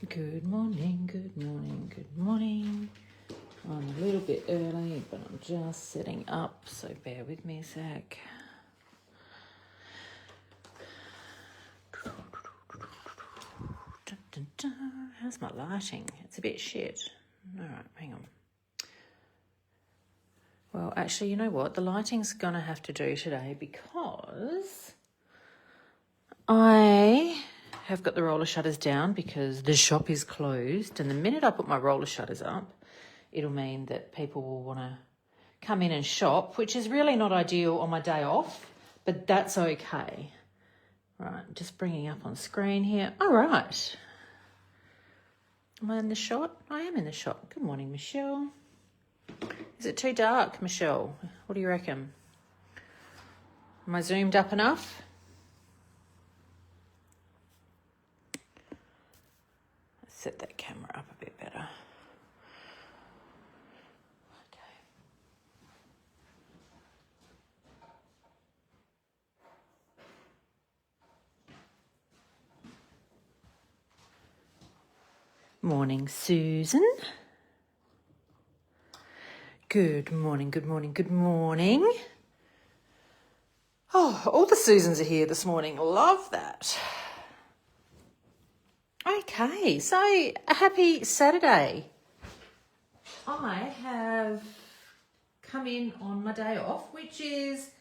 Good morning, good morning, good morning. I'm a little bit early, but I'm just setting up, so bear with me a sec. How's my lighting? It's a bit shit. All right, hang on. Well, actually, you know what? The lighting's going to have to do today because I have got the roller shutters down because the shop is closed, and the minute I put my roller shutters up, it'll mean that people will want to come in and shop, which is really not ideal on my day off, but that's okay. Right, just bringing up on screen here. All right. Am I in the shot? I am in the shot. Good morning, Michelle. Is it too dark, Michelle? What do you reckon? Am I zoomed up enough? Set that camera up a bit better. Okay. Morning, Susan. Good morning, good morning, good morning. Oh, all the Susans are here this morning. Love that. Okay, so a happy Saturday. I have come in on my day off, which is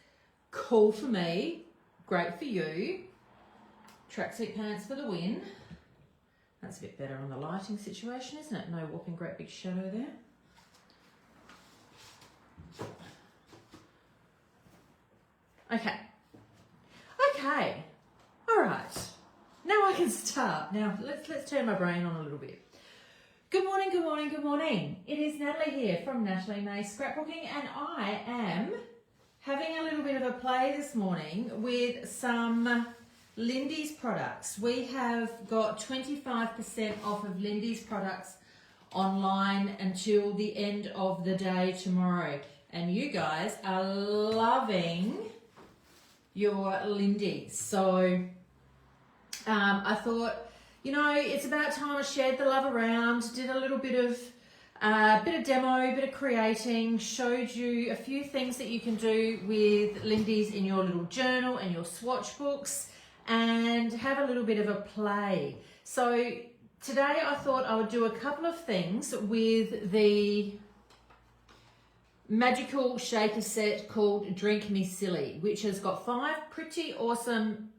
cool for me, great for you. Tracksuit pants for the win. That's a bit better on the lighting situation, isn't it? No whopping great big shadow there. Okay, all right. Now I can start. Now let's turn my brain on a little bit. Good morning, good morning, good morning. It is Natalie here from Natalie May Scrapbooking, and I am having a little bit of a play this morning with some Lindys products. We have got 25% off of Lindys products online until the end of the day tomorrow. And you guys are loving your Lindys. So I thought, you know, it's about time I shared the love around, did a little bit of demo, bit of creating, showed you a few things that you can do with Lindys in your little journal and your swatch books, and have a little bit of a play. So today I thought I would do a couple of things with the magical shaker set called Drink Me Silly, which has got 5 pretty awesome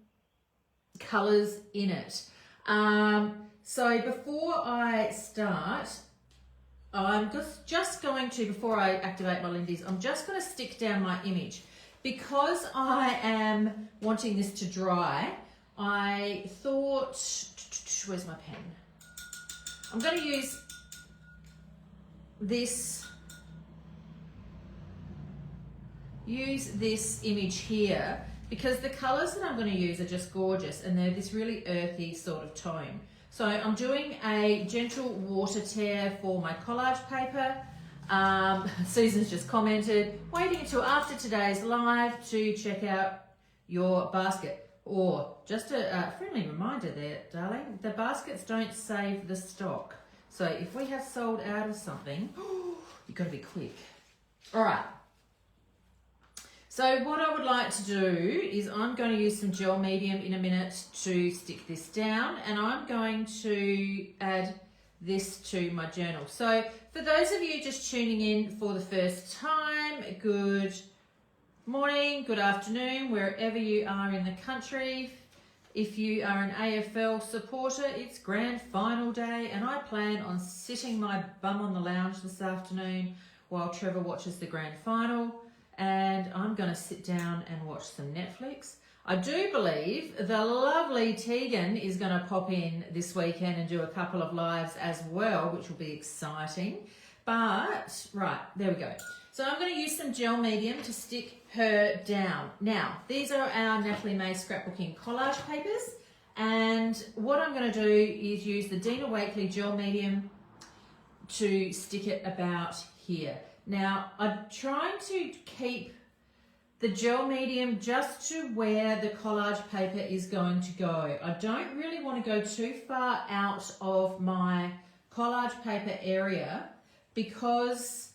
colours in it. So before I start, I'm just going to, before I activate my Lindys, I'm just going to stick down my image. Because I am wanting this to dry, I thought, where's my pen? I'm going to use this image here because the colours that I'm going to use are just gorgeous, and they're this really earthy sort of tone. So I'm doing a gentle water tear for my collage paper. Susan's just commented, waiting until after today's live to check out your basket. Or just a friendly reminder there, darling, the baskets don't save the stock. So if we have sold out of something, you've got to be quick. All right. So what I would like to do is I'm going to use some gel medium in a minute to stick this down, and I'm going to add this to my journal. So for those of you just tuning in for the first time, good morning, good afternoon, wherever you are in the country. If you are an AFL supporter, it's grand final day, and I plan on sitting my bum on the lounge this afternoon while Trevor watches the grand final. And I'm going to sit down and watch some Netflix. I do believe the lovely Tegan is going to pop in this weekend and do a couple of lives as well, which will be exciting. But, right, there we go. So I'm going to use some gel medium to stick her down. Now, these are our Natalie May Scrapbooking collage papers. And what I'm going to do is use the Dina Wakley gel medium to stick it about here. Now, I'm trying to keep the gel medium just to where the collage paper is going to go. I don't really want to go too far out of my collage paper area because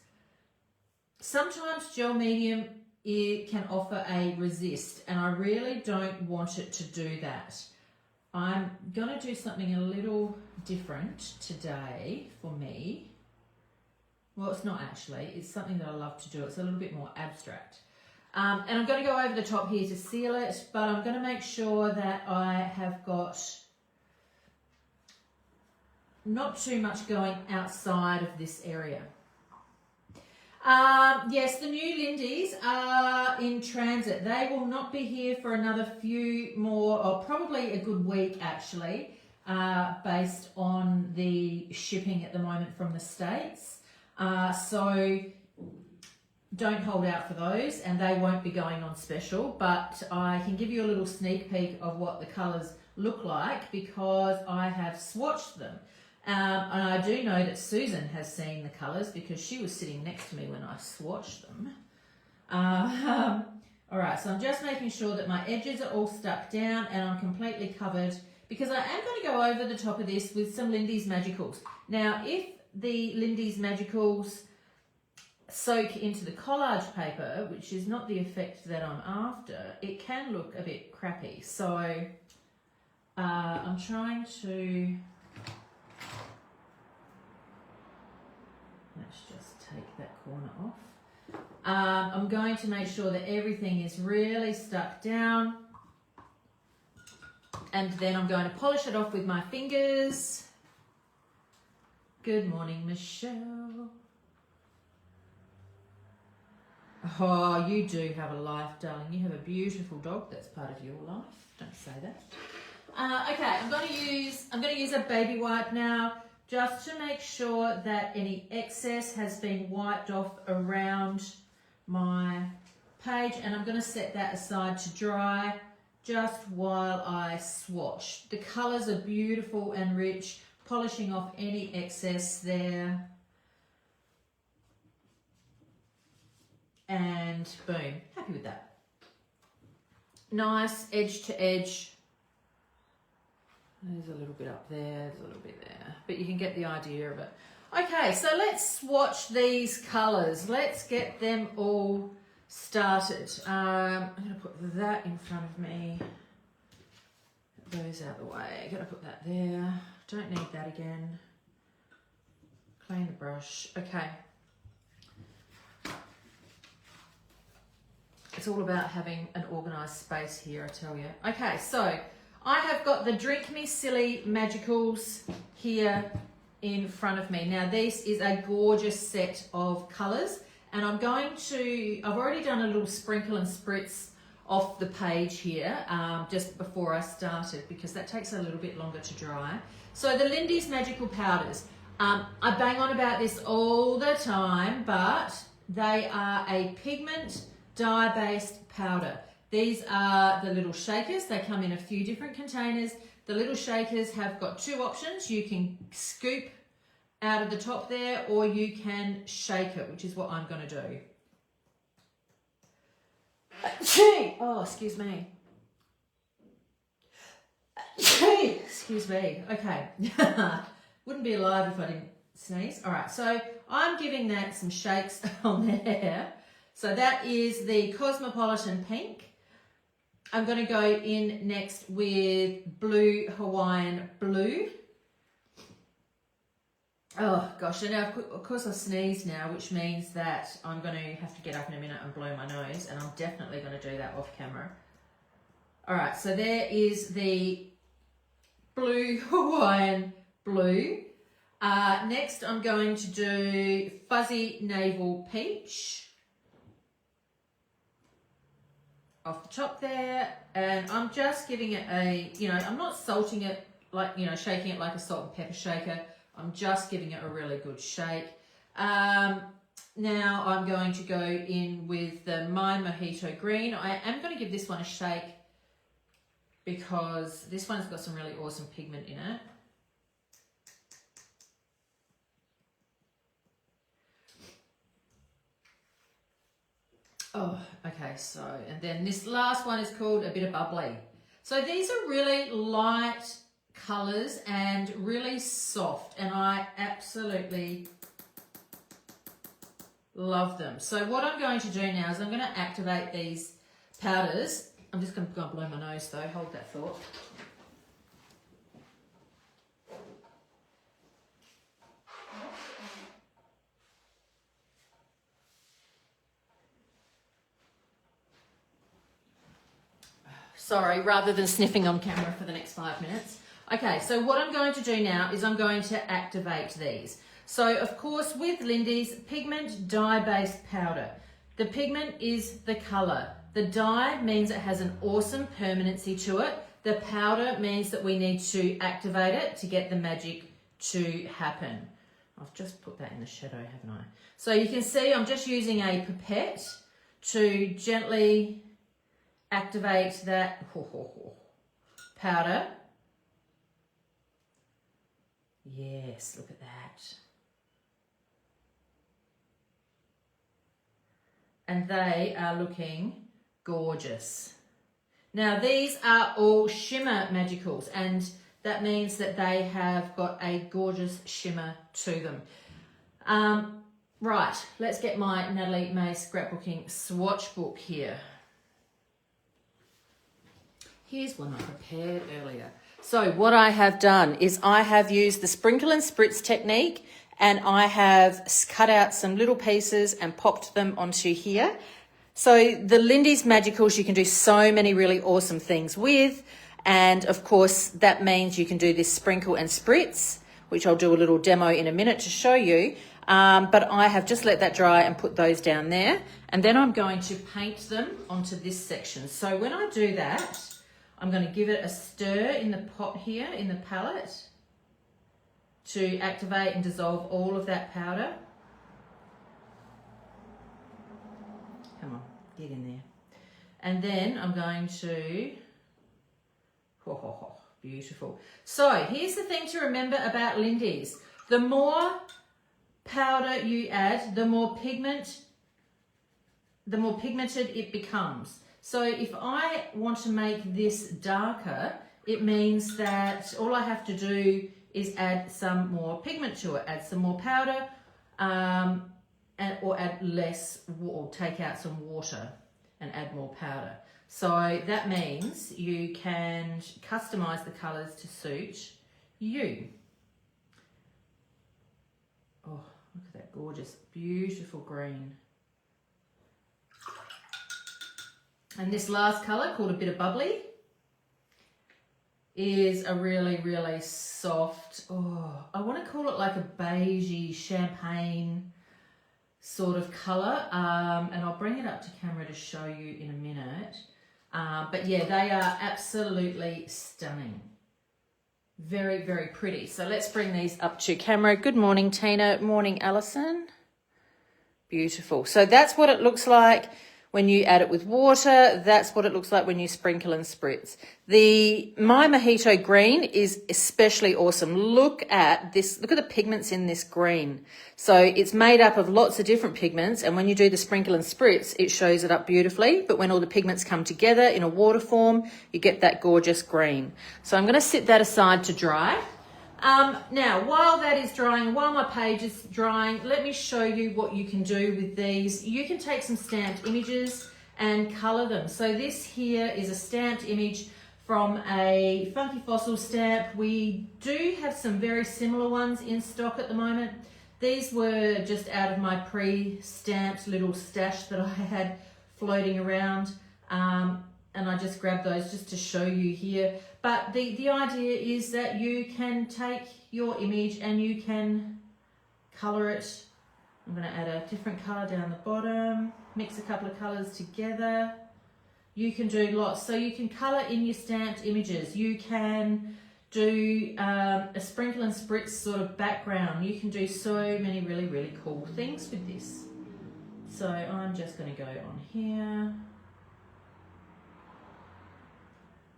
sometimes gel medium, it can offer a resist, and I really don't want it to do that. I'm going to do something a little different today for me. Well, it's not actually. It's something that I love to do. It's a little bit more abstract. And I'm going to go over the top here to seal it, but I'm going to make sure that I have got not too much going outside of this area. Yes, the new Lindys are in transit. They will not be here for another few more, or probably a good week actually, based on the shipping at the moment from the States. So don't hold out for those, and they won't be going on special, but I can give you a little sneak peek of what the colours look like because I have swatched them. And I do know that Susan has seen the colours because she was sitting next to me when I swatched them. All right, so I'm just making sure that my edges are all stuck down and I'm completely covered because I am going to go over the top of this with some Lindys Magicals. Now, if the Lindys Magicals soak into the collage paper, which is not the effect that I'm after, it can look a bit crappy. So I'm trying to... Let's just take that corner off. I'm going to make sure that everything is really stuck down. And then I'm going to polish it off with my fingers. Good morning, Michelle. Oh, you do have a life, darling. You have a beautiful dog. That's part of your life. Don't say that. Okay, I'm going to use a baby wipe now, just to make sure that any excess has been wiped off around my page, and I'm going to set that aside to dry just while I swatch. The colours are beautiful and rich, polishing off any excess there. And boom, happy with that. Nice edge to edge. There's a little bit up there, there's a little bit there, but you can get the idea of it. Okay, so let's swatch these colours. Let's get them all started. I'm going to put that in front of me. Get those out of the way. I'm going to put that there. Don't need that again. Clean the brush. Okay. It's all about having an organised space here, I tell you. Okay, so I have got the Drink Me Silly Magicals here in front of me. Now, this is a gorgeous set of colours, and I've already done a little sprinkle and spritz off the page here just before I started because that takes a little bit longer to dry. So the Lindys Magical Powders. I bang on about this all the time, but they are a pigment dye-based powder. These are the little shakers. They come in a few different containers. The little shakers have got two options. You can scoop out of the top there, or you can shake it, which is what I'm going to do. Oh, excuse me. Excuse me. Okay. Wouldn't be alive if I didn't sneeze. All right, so I'm giving that some shakes on there. So that is the Cosmopolitan Pink. I'm going to go in next with Blue Hawaiian Blue. Oh gosh, and now of course I sneezed now, which means that I'm going to have to get up in a minute and blow my nose, and I'm definitely going to do that off camera. All right, so there is the Blue Hawaiian Blue. Next I'm going to do Fuzzy Navel Peach. Off the top there, and I'm just giving it a, I'm not salting it like, shaking it like a salt and pepper shaker. I'm just giving it a really good shake. Now I'm going to go in with the My Mojito Green. I am going to give this one a shake because this one's got some really awesome pigment in it. Oh, okay, so, and then this last one is called A Bit of Bubbly. So these are really light colours and really soft, and I absolutely love them. So what I'm going to do now is I'm going to activate these powders. I'm just going to blow my nose though, hold that thought. Sorry, rather than sniffing on camera for the next 5 minutes. Okay, so what I'm going to do now is I'm going to activate these. So, of course, with Lindy's pigment dye-based powder, the pigment is the colour. The dye means it has an awesome permanency to it. The powder means that we need to activate it to get the magic to happen. I've just put that in the shadow, haven't I? So you can see I'm just using a pipette to gently activate that powder. Yes, look at that. And they are looking gorgeous. Now these are all shimmer magicals, and that means that they have got a gorgeous shimmer to them. Right, let's get my Natalie May scrapbooking swatch book here. Here's one I prepared earlier. So what I have done is I have used the sprinkle and spritz technique, and I have cut out some little pieces and popped them onto here. So the Lindy's Magicals you can do so many really awesome things with, and of course that means you can do this sprinkle and spritz, which I'll do a little demo in a minute to show you. But I have just let that dry and put those down there, and then I'm going to paint them onto this section. So when I do that, I'm going to give it a stir in the pot here, in the palette, to activate and dissolve all of that powder. Come on, get in there. And then I'm going to, beautiful. So here's the thing to remember about Lindy's. The more powder you add, the more pigmented it becomes. So if I want to make this darker, it means that all I have to do is add some more pigment to it, add some more powder, or add less, or take out some water and add more powder. So that means you can customize the colors to suit you. Oh, look at that gorgeous, beautiful green. And this last color, called A Bit of Bubbly, is a really, really soft, I want to call it like a beigey champagne sort of color. And I'll bring it up to camera to show you in a minute. But yeah, they are absolutely stunning. Very, very pretty. So let's bring these up to camera. Good morning, Tina. Morning, Alison. Beautiful. So that's what it looks like when you add it with water. That's what it looks like when you sprinkle and spritz. My Mojito green is especially awesome. Look at this. Look at the pigments in this green. So it's made up of lots of different pigments, and when you do the sprinkle and spritz, it shows it up beautifully. But when all the pigments come together in a water form, you get that gorgeous green. So I'm going to sit that aside to dry. Now, while that is drying, while my page is drying, let me show you what you can do with these. You can take some stamped images and colour them. So this here is a stamped image from a Funky Fossil stamp. We do have some very similar ones in stock at the moment. These were just out of my pre-stamped little stash that I had floating around. And I just grabbed those just to show you here. But the idea is that you can take your image and you can colour it. I'm going to add a different colour down the bottom, mix a couple of colours together. You can do lots. So you can colour in your stamped images. You can do a sprinkle and spritz sort of background. You can do so many really, really cool things with this. So I'm just going to go on here.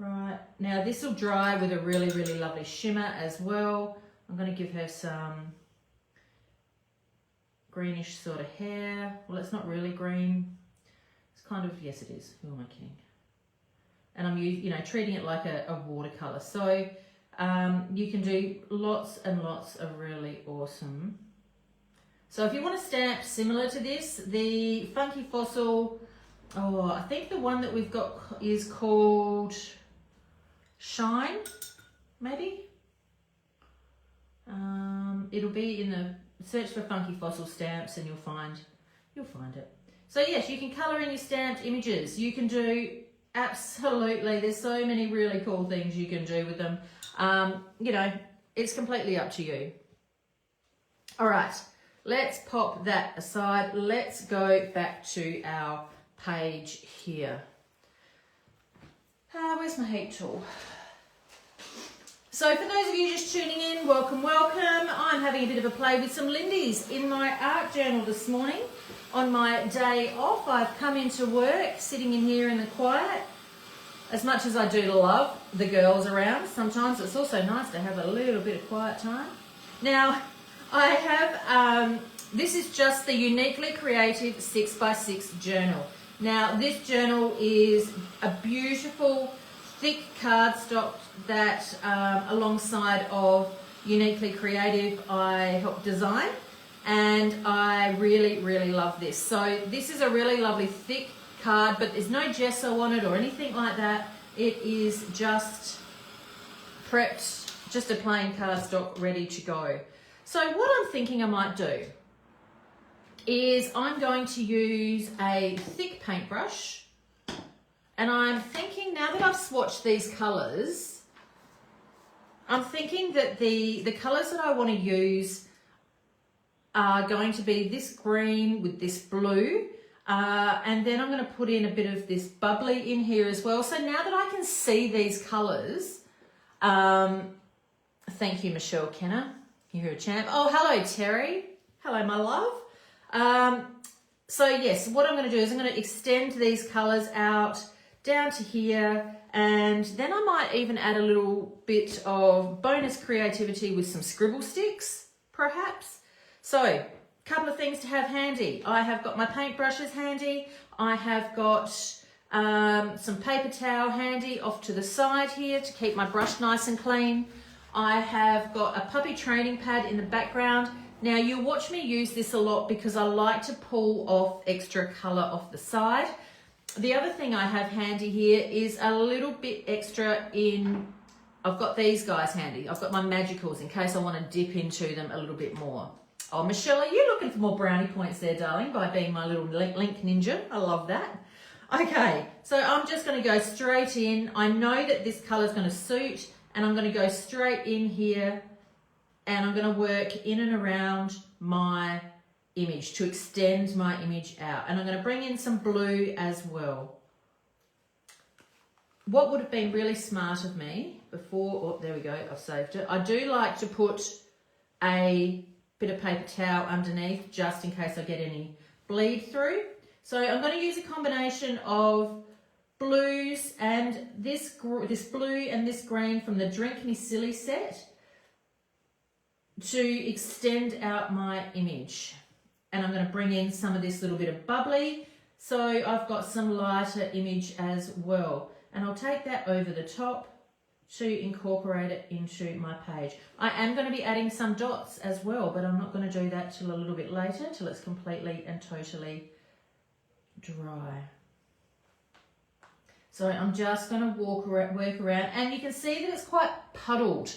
Right, now this will dry with a really, really lovely shimmer as well. I'm going to give her some greenish sort of hair. Well, it's not really green. It's kind of, yes it is, who am I kidding? And I'm treating it like a watercolour. So you can do lots and lots of really awesome. So if you want a stamp similar to this, the Funky Fossil, I think the one that we've got is called Shine, maybe. It'll be in the search for Funky Fossil stamps and you'll find it. So yes, you can colour in your stamped images. You can do absolutely, there's so many really cool things you can do with them. It's completely up to you. All right, let's pop that aside. Let's go back to our page here. Where's my heat tool? So for those of you just tuning in, welcome, welcome. I'm having a bit of a play with some Lindys in my art journal this morning. On my day off, I've come into work, sitting in here in the quiet. As much as I do love the girls around, sometimes it's also nice to have a little bit of quiet time. Now, I have, this is just the Uniquely Creative 6x6 journal. Now, this journal is a beautiful, thick cardstock that, alongside of Uniquely Creative, I helped design. And I really, really love this. So this is a really lovely thick card, but there's no gesso on it or anything like that. It is just prepped, just a plain cardstock ready to go. So what I'm thinking I might do is I'm going to use a thick paintbrush, and I'm thinking, now that I've swatched these colours, I'm thinking that the colours that I want to use are going to be this green with this blue, and then I'm going to put in a bit of this bubbly in here as well. So now that I can see these colours, thank you, Michelle Kenner, you're a champ. Oh, hello, Terry. Hello, my love. So yes, what I'm going to do is I'm going to extend these colours out down to here, and then I might even add a little bit of bonus creativity with some scribble sticks, perhaps. So, a couple of things to have handy. I have got my paintbrushes handy. I have got some paper towel handy off to the side here to keep my brush nice and clean. I have got a puppy training pad in the background. Now, you'll watch me use this a lot because I like to pull off extra colour off the side. The other thing I have handy here is a little bit extra I've got these guys handy. I've got my magicals in case I want to dip into them a little bit more. Oh, Michelle, are you looking for more brownie points there, darling, by being my little link ninja? I love that. Okay, so I'm just going to go straight in. I know that this colour is going to suit, and I'm going to go straight in here, and I'm going to work in and around my image to extend my image out. And I'm going to bring in some blue as well. What would have been really smart of me before, there we go, I've saved it. I do like to put a bit of paper towel underneath just in case I get any bleed through. So I'm going to use a combination of blues and this blue and this green from the Drink Me Silly set to extend out my image. And I'm going to bring in some of this little bit of bubbly. So I've got some lighter image as well. And I'll take that over the top to incorporate it into my page. I am going to be adding some dots as well, but I'm not going to do that till a little bit later, till it's completely and totally dry. So I'm just going to work around, and you can see that it's quite puddled.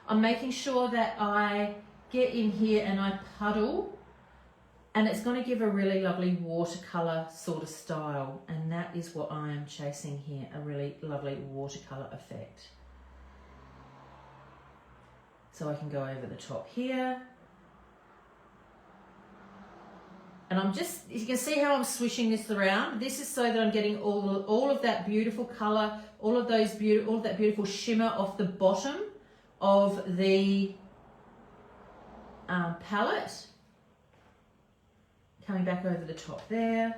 I'm making sure that I get in here and I puddle, and it's going to give a really lovely watercolour sort of style, and that is what I am chasing here, a really lovely watercolour effect. So I can go over the top here. And I'm just, you can see how I'm swishing this around. This is so that I'm getting all of that beautiful colour, all of that beautiful shimmer off the bottom of the palette. Coming back over the top there.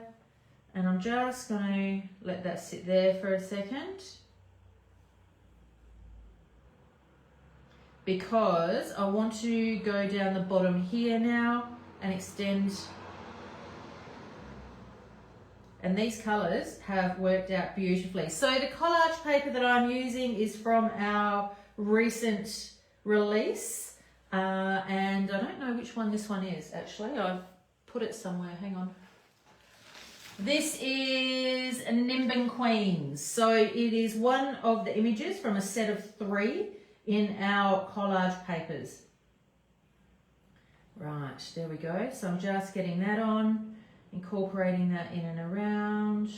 And I'm just going to let that sit there for a second, because I want to go down the bottom here now and extend And these colours have worked out beautifully. So the collage paper that I'm using is from our recent release. And I don't know which one this one is, actually. I've put it somewhere, hang on. This is Nimbin Queens. So it is one of the images from a set of 3 in our collage papers. Right, there we go. So I'm just getting that on, incorporating that in and around,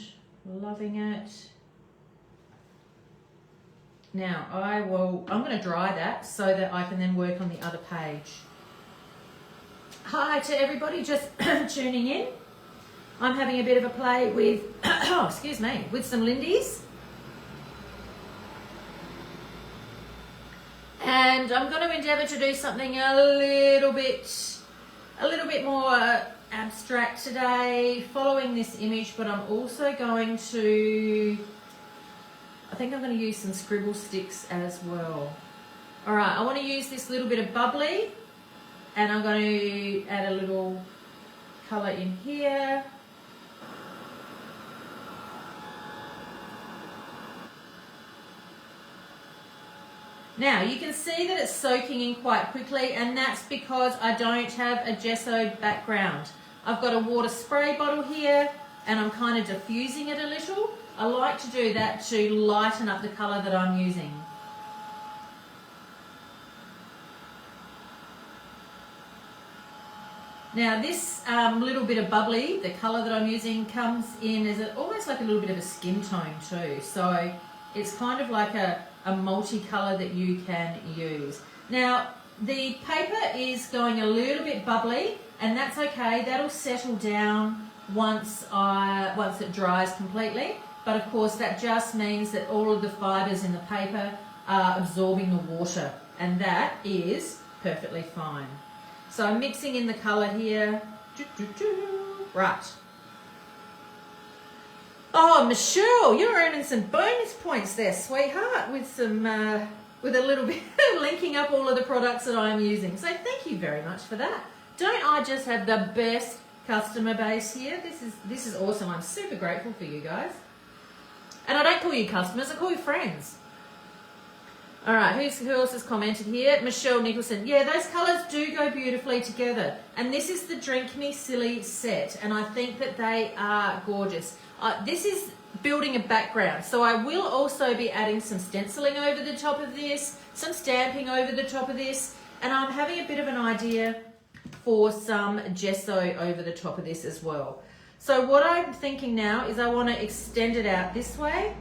loving it. Now I'm going to dry that so that I can then work on the other page. Hi to everybody just tuning in. I'm having a bit of a play with, with some Lindys. And I'm going to endeavour to do something a little bit more abstract today, following this image, but I'm also going to, I think I'm going to use some scribble sticks as well. All right, I want to use this little bit of bubbly, and I'm going to add a little colour in here. Now you can see that it's soaking in quite quickly, and that's because I don't have a gessoed background. I've got a water spray bottle here and I'm kind of diffusing it a little. I like to do that to lighten up the colour that I'm using. Now this little bit of bubbly, the colour that I'm using, comes in as almost like a little bit of a skin tone too. So it's kind of like a multicolour that you can use. Now the paper is going a little bit bubbly, and that's okay. That'll settle down once it dries completely. But of course that just means that all of the fibres in the paper are absorbing the water, and that is perfectly fine. So I'm mixing in the colour here. Right. Oh, Michelle, you're earning some bonus points there, sweetheart, with some with a little bit of linking up all of the products that I'm using. So thank you very much for that. Don't I just have the best customer base here? This is awesome. I'm super grateful for you guys. And I don't call you customers, I call you friends. All right, who else has commented here? Michelle Nicholson. Yeah, those colours do go beautifully together. And this is the Drink Me Silly set, and I think that they are gorgeous. This is building a background, so I will also be adding some stenciling over the top of this, some stamping over the top of this, and I'm having a bit of an idea for some gesso over the top of this as well. So what I'm thinking now is I want to extend it out this way,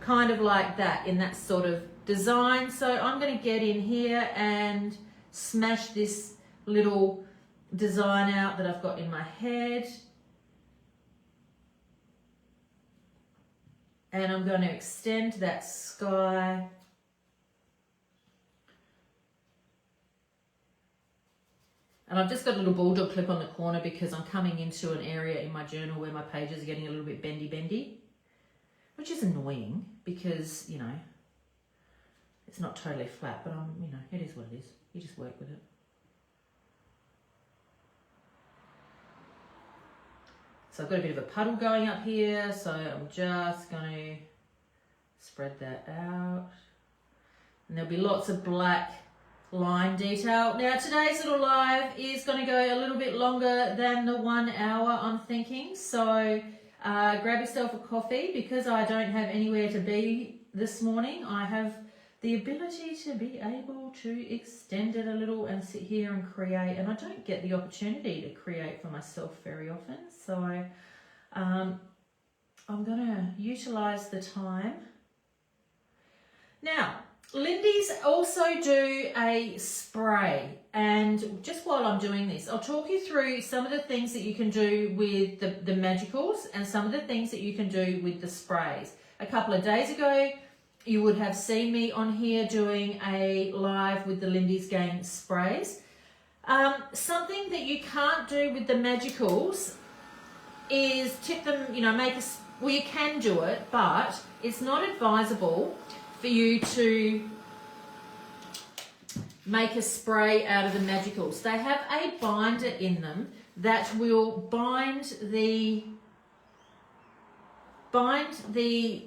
kind of like that, in that sort of design. So I'm going to get in here and smash this little design out that I've got in my head. And I'm going to extend that sky. And I've just got a little bulldog clip on the corner because I'm coming into an area in my journal where my pages are getting a little bit bendy, which is annoying because, you know, it's not totally flat, but you know, it is what it is. You just work with it. So I've got a bit of a puddle going up here, so I'm just going to spread that out. And there'll be lots of black line detail. Now today's little live is going to go a little bit longer than the 1 hour, I'm thinking. So grab yourself a coffee, because I don't have anywhere to be this morning. I have the ability to be able to extend it a little and sit here and create, and I don't get the opportunity to create for myself very often, so I'm going to utilise the time. Now, Lindys also do a spray, and just while I'm doing this, I'll talk you through some of the things that you can do with the magicals and some of the things that you can do with the sprays. A couple of days ago, you would have seen me on here doing a live with the Lindys Gang sprays. Something that you can't do with the magicals is tip them, you know, well, you can do it, but it's not advisable for you to make a spray out of the magicals. They have a binder in them that will bind the bind the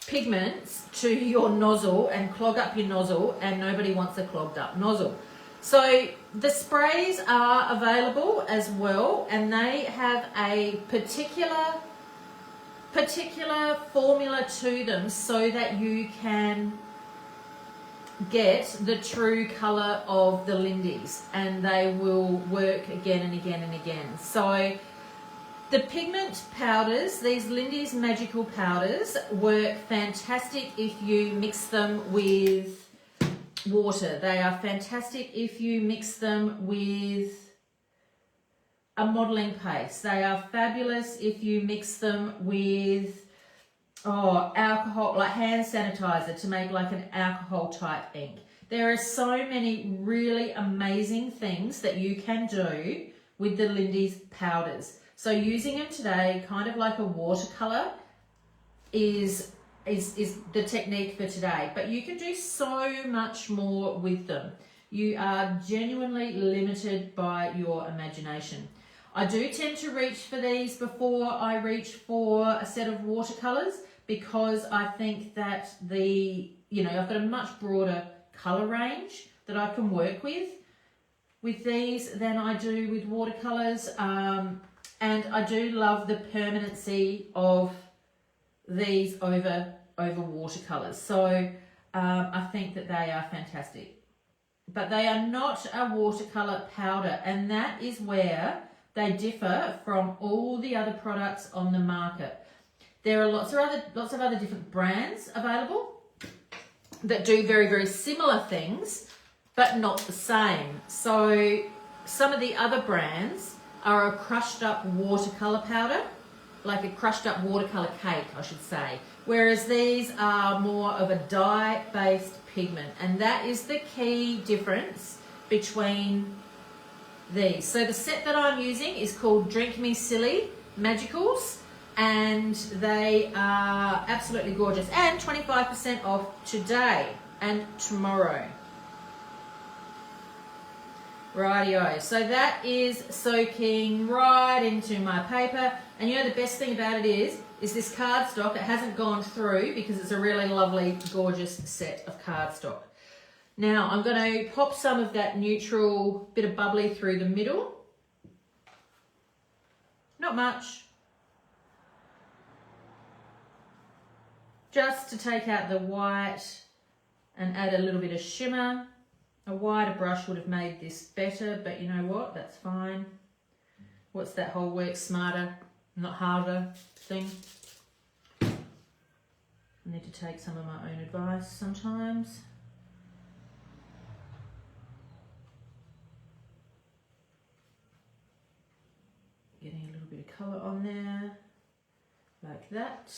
pigments to your nozzle and clog up your nozzle, and nobody wants a clogged up nozzle. So the sprays are available as well, and they have a particular formula to them so that you can get the true colour of the Lindys, and they will work again and again and again. So the pigment powders, these Lindys magical powders, work fantastic if you mix them with water. They are fantastic if you mix them with a modelling paste. They are fabulous if you mix them with alcohol, like hand sanitizer, to make like an alcohol type ink. There are so many really amazing things that you can do with the Lindys powders. So using them today, kind of like a watercolour, is the technique for today. But you can do so much more with them. You are genuinely limited by your imagination. I do tend to reach for these before I reach for a set of watercolours, because I think that I've got a much broader colour range that I can work with these than I do with watercolours. And I do love the permanency of these over watercolours. So I think that they are fantastic. But they are not a watercolour powder, and that is where they differ from all the other products on the market. There are lots of other different brands available that do very, very similar things, but not the same. So some of the other brands are a crushed up watercolour powder, like a crushed up watercolour cake, I should say. Whereas these are more of a dye-based pigment, and that is the key difference between these. So the set that I'm using is called Drink Me Silly Magicals, and they are absolutely gorgeous, and 25% off today and tomorrow. Rightio, so that is soaking right into my paper, and you know the best thing about it is this cardstock. It hasn't gone through because it's a really lovely, gorgeous set of cardstock. Now I'm going to pop some of that neutral bit of bubbly through the middle. Not much. Just to take out the white and add a little bit of shimmer. A wider brush would have made this better, but you know what? That's fine. What's that whole work smarter, not harder thing? I need to take some of my own advice sometimes. Getting a little bit of colour on there, like that.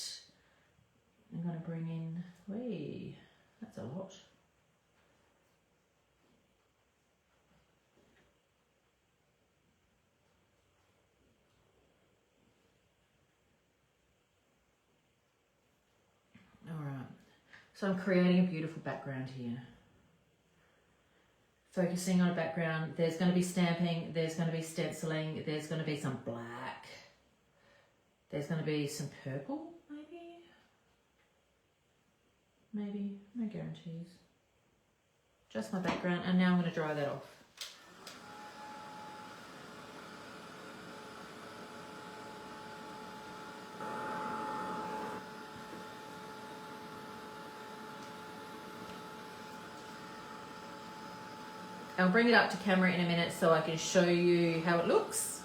I'm going to bring in, whee, that's a lot. All right, so I'm creating a beautiful background here. Focusing on a background, there's going to be stamping, there's going to be stenciling, there's going to be some black, there's going to be some purple, maybe, no guarantees. Just my background, and now I'm going to dry that off. I'll bring it up to camera in a minute so I can show you how it looks.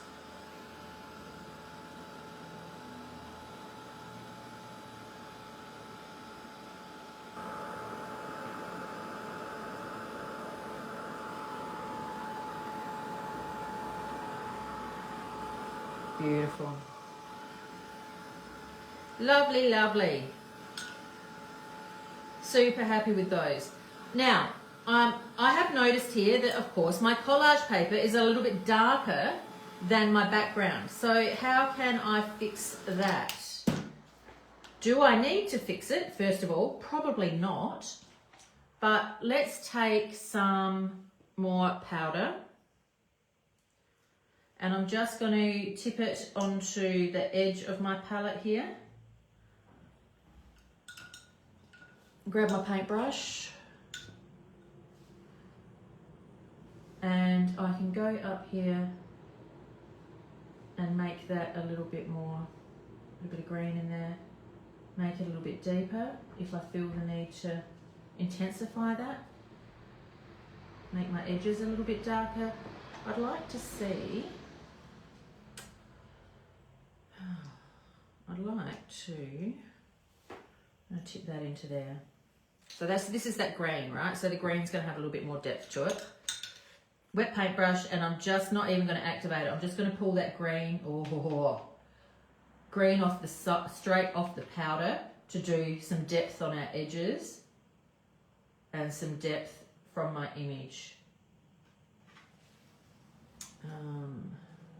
Beautiful. Lovely, lovely. Super happy with those. Now, I have noticed here that, of course, my collage paper is a little bit darker than my background. So how can I fix that? Do I need to fix it? First of all, probably not. But let's take some more powder. And I'm just going to tip it onto the edge of my palette here. grab my paintbrush and I can go up here and make that a little bit more, a little bit of green in there, make it a little bit deeper if I feel the need to intensify that, make my edges a little bit darker. I'd like to see, I'd like to, I'm going to tip that into there. So this is that green, right? So the green's going to have a little bit more depth to it. Wet paintbrush, and I'm just not even going to activate it. I'm just going to pull that green, green off the straight off the powder to do some depth on our edges and some depth from my image. There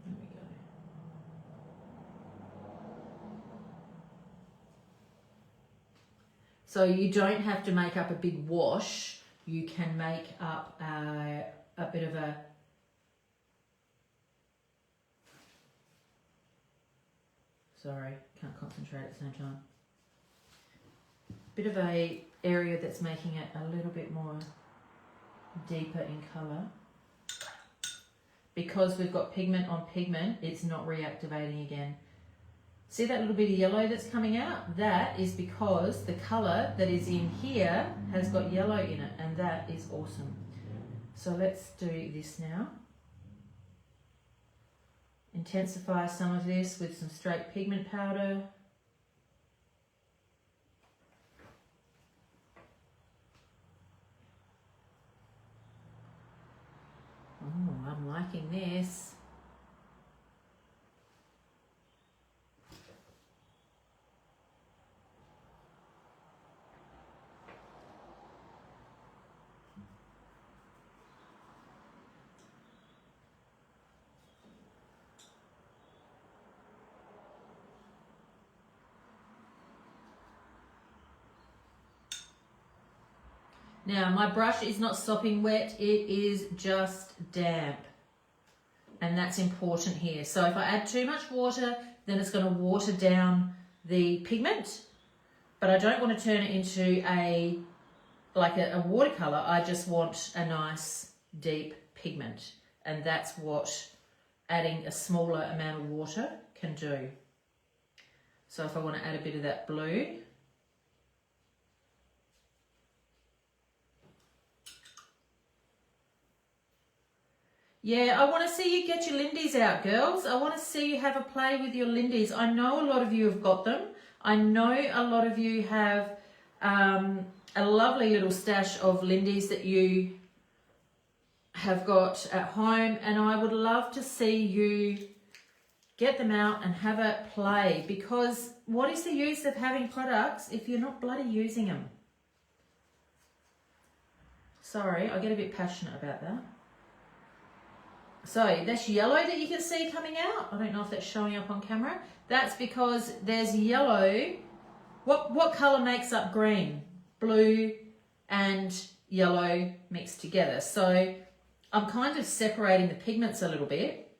we go. So you don't have to make up a big wash. You can make up a bit of a can't concentrate at the same time. Bit of a area that's making it a little bit more deeper in colour. Because we've got pigment on pigment, it's not reactivating again. See that little bit of yellow that's coming out? That is because the colour that is in here has got yellow in it, and that is awesome. So let's do this now. Intensify some of this with some straight pigment powder. Oh, I'm liking this. Now, my brush is not sopping wet, it is just damp. And that's important here. So if I add too much water, then it's going to water down the pigment. But I don't want to turn it into a watercolour. I just want a nice deep pigment. And that's what adding a smaller amount of water can do. So if I want to add a bit of that blue, yeah, I want to see you get your Lindys out, girls. I want to see you have a play with your Lindys. I know a lot of you have got them. I know a lot of you have a lovely little stash of Lindys that you have got at home, and I would love to see you get them out and have a play, because what is the use of having products if you're not bloody using them? Sorry, I get a bit passionate about that. So that's yellow that you can see coming out. I don't know if that's showing up on camera. That's because there's yellow. What colour makes up green? Blue and yellow mixed together. So I'm kind of separating the pigments a little bit.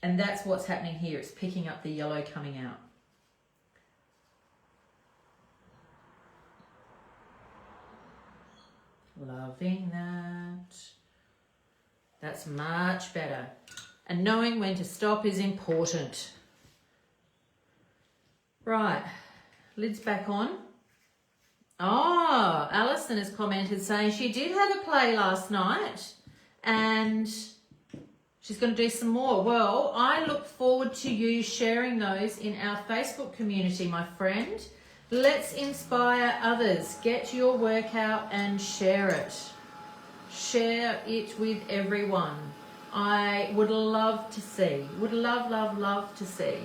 And that's what's happening here. It's picking up the yellow coming out. Loving that. That's much better. And knowing when to stop is important. Right, lid's back on. Oh, Alison has commented saying she did have a play last night and she's going to do some more. Well, I look forward to you sharing those in our Facebook community, my friend. Let's inspire others. Get your work out and share it. Share it with everyone. I would love to see. Would love to see.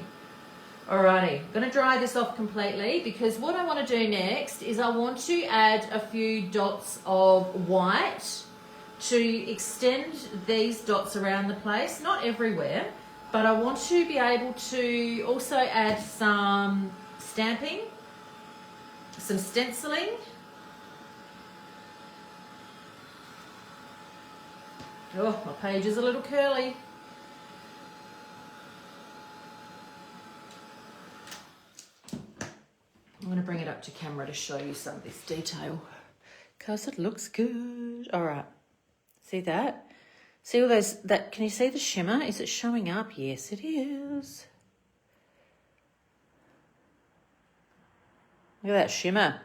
Alrighty, I'm going to dry this off completely, because what I want to do next is I want to add a few dots of white to extend these dots around the place. Not everywhere, but I want to be able to also add some stamping, some stenciling. Oh, my page is a little curly. I'm going to bring it up to camera to show you some of this detail because it looks good. All right. See that? See all those, can you see the shimmer? Is it showing up? Yes, it is. Look at that shimmer.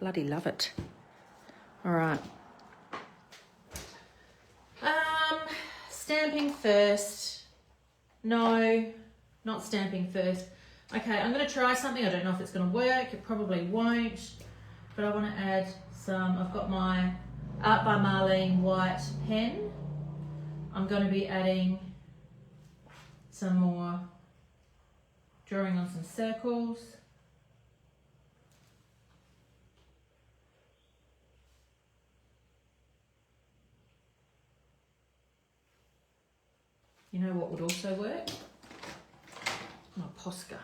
Bloody love it. All right. Stamping first. No, not stamping first. Okay, I'm going to try something. I don't know if it's going to work. It probably won't. But I want to add some. I've got my Art by Marlene white pen. I'm going to be adding some more, drawing on some circles. You know what would also work? My Posca.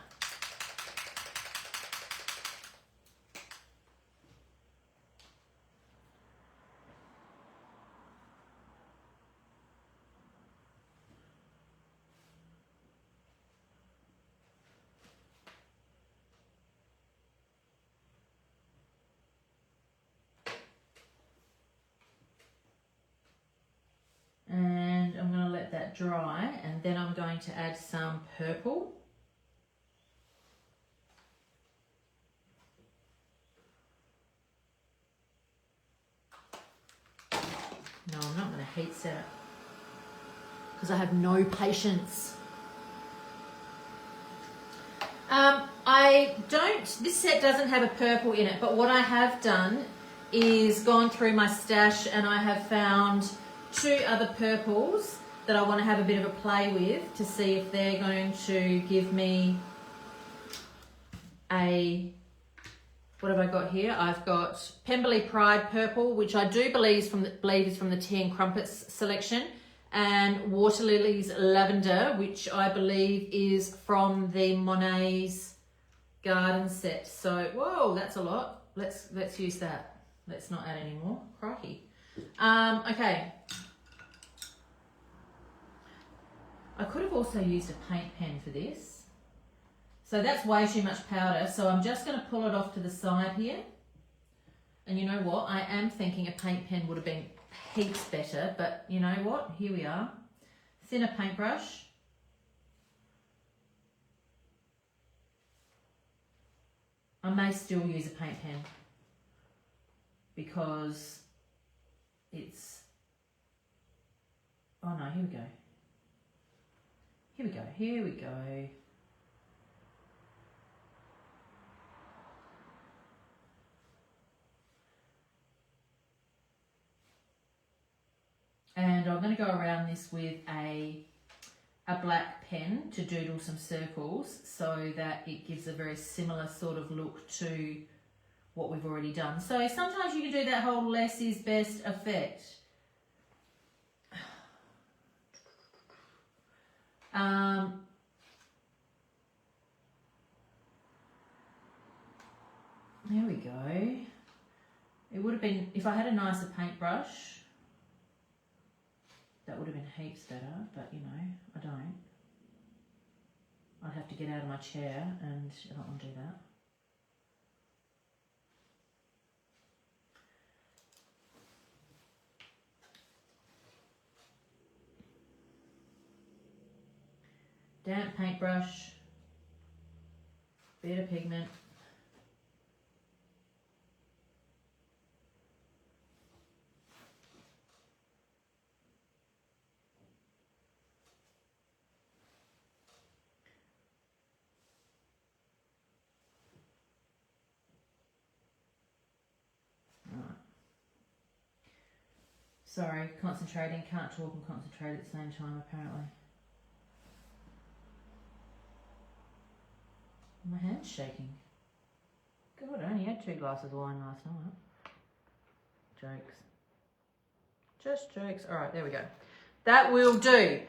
And I'm going to let that dry, and then I'm going to add some purple. No, I'm not going to heat set it because I have no patience. This set doesn't have a purple in it, but what I have done is gone through my stash and I have found 2 other purples that I want to have a bit of a play with to see if they're going to give me a, what have I got here? I've got Pemberley Pride Purple, which I do believe is from the Tea and Crumpets selection, and Water Lilies Lavender, which I believe is from the Monet's Garden set. So, whoa, that's a lot. Let's use that. Let's not add any more. Crikey. Okay. I could have also used a paint pen for this. So that's way too much powder. So I'm just going to pull it off to the side here. And you know what? I am thinking a paint pen would have been heaps better. But you know what? Here we are. Thinner paintbrush. I may still use a paint pen because it's, oh no, here we go. Here we go, here we go. And I'm going to go around this with a black pen to doodle some circles so that it gives a very similar sort of look to what we've already done. So sometimes you can do that whole less is best effect. There we go. It would have been, if I had a nicer paintbrush, that would have been heaps better, but you know, I don't. I'd have to get out of my chair and I don't want to do that. Damp paintbrush, bit of pigment. Sorry, concentrating, can't talk and concentrate at the same time apparently. My hand's shaking. God, I only had 2 glasses of wine last night. Jokes. Just jokes. All right, there we go. That will do.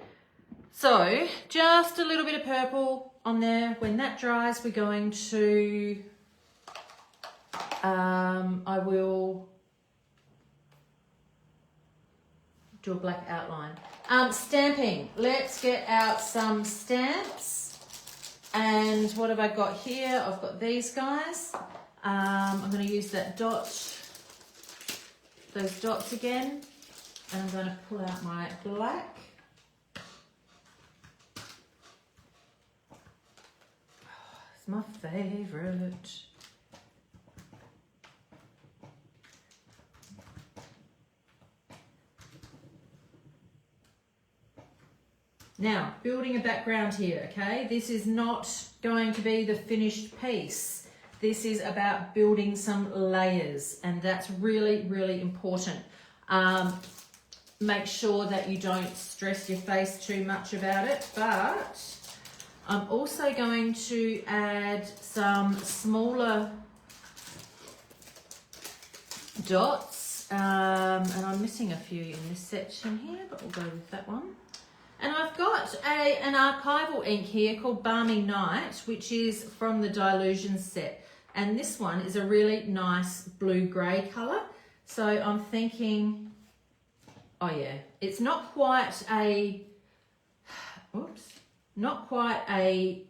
So, just a little bit of purple on there. When that dries, we're going to, I will do a black outline. Stamping. Let's get out some stamps. And what have I got here? I've got these guys. I'm going to use that dot, those dots again. And I'm going to pull out my black. Oh, it's my favourite. Now, building a background here, okay? This is not going to be the finished piece. This is about building some layers, and that's really, really important. Make sure that you don't stress your face too much about it, but I'm also going to add some smaller dots, and I'm missing a few in this section here, but we'll go with that one. And I've got an archival ink here called Balmy Night, which is from the Dilution set. And this one is a really nice blue-grey colour. So I'm thinking, oh yeah, it's not quite a, not quite a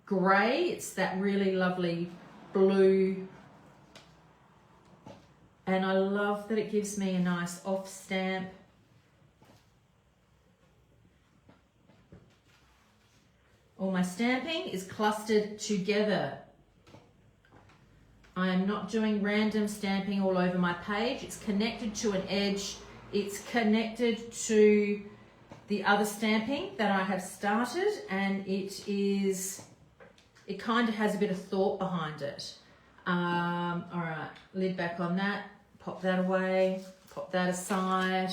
grey. It's that really lovely blue. And I love that it gives me a nice off stamp. All my stamping is clustered together. I am not doing random stamping all over my page. It's connected to an edge. It's connected to the other stamping that I have started, and it kind of has a bit of thought behind it. All right, lid back on that. Pop that away, pop that aside.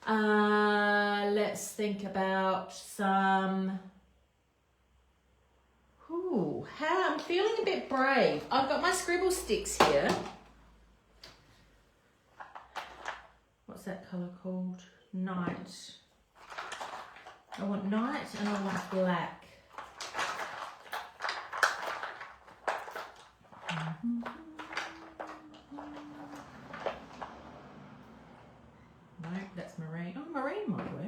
Let's think about some... Ooh, I'm feeling a bit brave. I've got my scribble sticks here. What's that colour called? Night. I want night and I want black. No, that's marine. Oh, marine might work.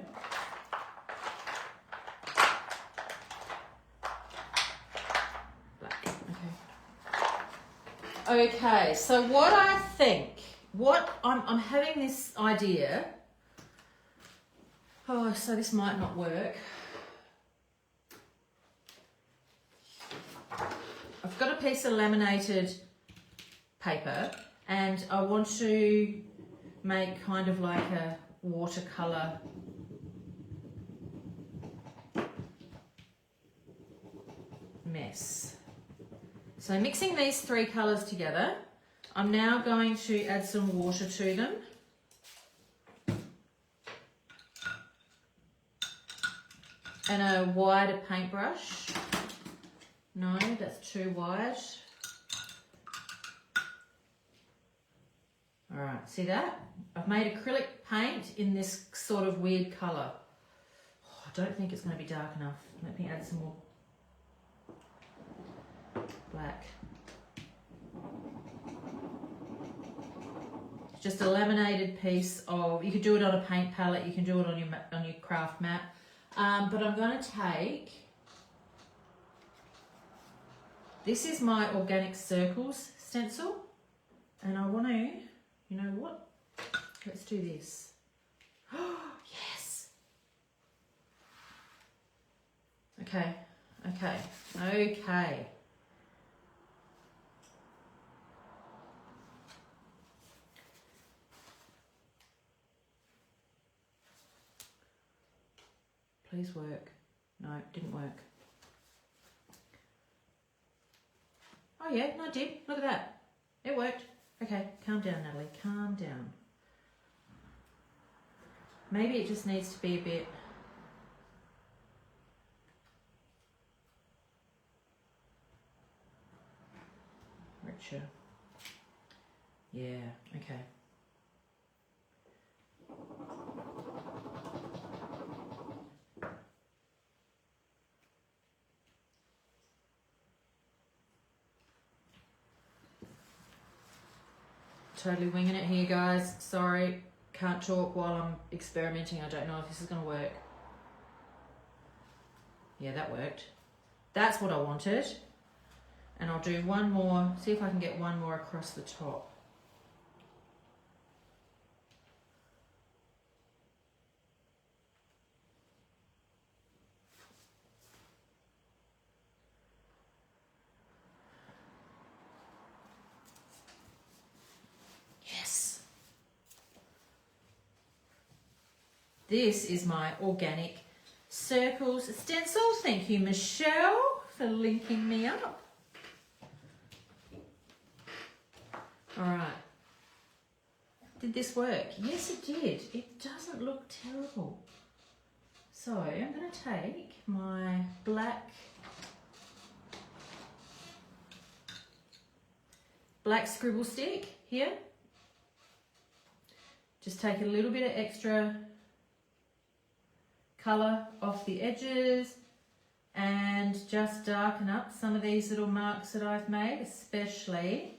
Okay, so what I think, I'm having this idea. Oh, so this might not work. I've got a piece of laminated paper and I want to make kind of like a watercolour mess. So mixing these three colours together, I'm now going to add some water to them. And a wider paintbrush. No, that's too wide. All right, see that? I've made acrylic paint in this sort of weird colour. Oh, I don't think it's going to be dark enough. Let me add some more black. Just a laminated piece of, you could do it on a paint palette, you can do it on your craft mat. But I'm going to take, this is my Organic Circles stencil, and I want to, you know what? Let's do this. Oh, yes. Okay, okay, okay. Please work. No, it didn't work. Oh yeah, no, it did. Look at that. It worked. Okay, calm down, Natalie. Calm down. Maybe it just needs to be a bit... richer. Yeah, okay. Totally winging it here, guys. Sorry, can't talk while I'm experimenting. I don't know if this is going to work. Yeah, that worked. That's what I wanted. And I'll do one more, see if I can get one more across the top. Yes. This is my organic circles stencil. Thank you, Michelle, for linking me up. All right. Did this work? Yes, it did. It doesn't look terrible. So I'm going to take my black scribble stick here. Just take a little bit of extra colour off the edges and just darken up some of these little marks that I've made, especially.